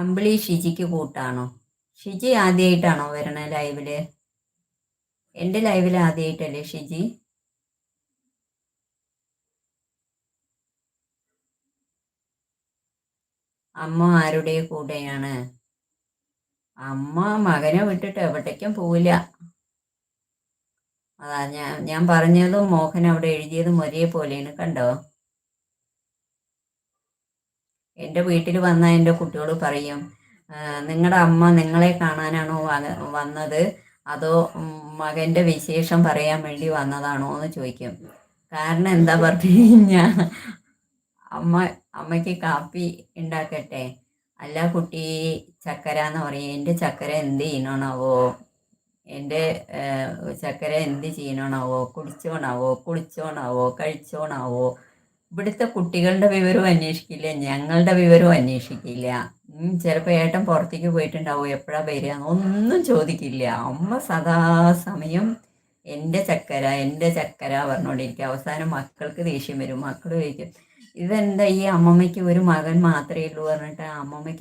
അമ്പിളി ഷിജിക്ക് കൂട്ടാണോ? ഷിജി ആദ്യമായിട്ടാണോ വരണ ലൈവില്? എൻ്റെ ലൈവിൽ ആദ്യമായിട്ടല്ലേ ഷിജി? അമ്മ ആരുടെ കൂടെയാണ്? അമ്മ മകനെ വിട്ടിട്ട് എവിടേക്കും പോവില്ല. അതാ ഞാൻ പറഞ്ഞതും മോഹൻ അവിടെ എഴുതിയതും ഒരേപോലെയാണ്, കണ്ടോ? എൻ്റെ വീട്ടിൽ വന്ന എൻ്റെ കുട്ടികൾ പറയും, നിങ്ങളുടെ അമ്മ നിങ്ങളെ കാണാനാണോ വന്നത്, അതോ മകൻ്റെ വിശേഷം പറയാൻ വേണ്ടി വന്നതാണോ എന്ന് ചോദിക്കും. കാരണം എന്താ പറഞ്ഞു കഴിഞ്ഞാൽ അമ്മ അമ്മയ്ക്ക് കാപ്പി ഉണ്ടാക്കട്ടെ. അല്ല കുട്ടി, ചക്കര എന്ന് പറയും. എൻ്റെ ചക്കര എന്ത് ചെയ്യണോണാവോ, എൻ്റെ ചക്കര എന്ത് ചെയ്യണോണാവോ, കുടിച്ചോണാവോ, കുളിച്ചോണാവോ, കഴിച്ചോണാവോ. ഇവിടുത്തെ കുട്ടികളുടെ വിവരവും അന്വേഷിക്കില്ല, ഞങ്ങളുടെ വിവരവും അന്വേഷിക്കില്ല. ചിലപ്പോൾ ഏട്ടൻ പുറത്തേക്ക് പോയിട്ടുണ്ടാവും, എപ്പോഴാണ് വരിക ഒന്നും ചോദിക്കില്ല. അമ്മ സദാസമയം എൻ്റെ ചക്കര പറഞ്ഞുകൊണ്ടിരിക്കുക. അവസാനം മക്കൾക്ക് ദേഷ്യം വരും. മക്കൾ ചോദിക്കും, ഇതെന്താ ഈ അമ്മമ്മയ്ക്ക് ഒരു മകൻ മാത്രമേ ഉള്ളൂ പറഞ്ഞിട്ട് അമ്മമ്മയ്ക്ക്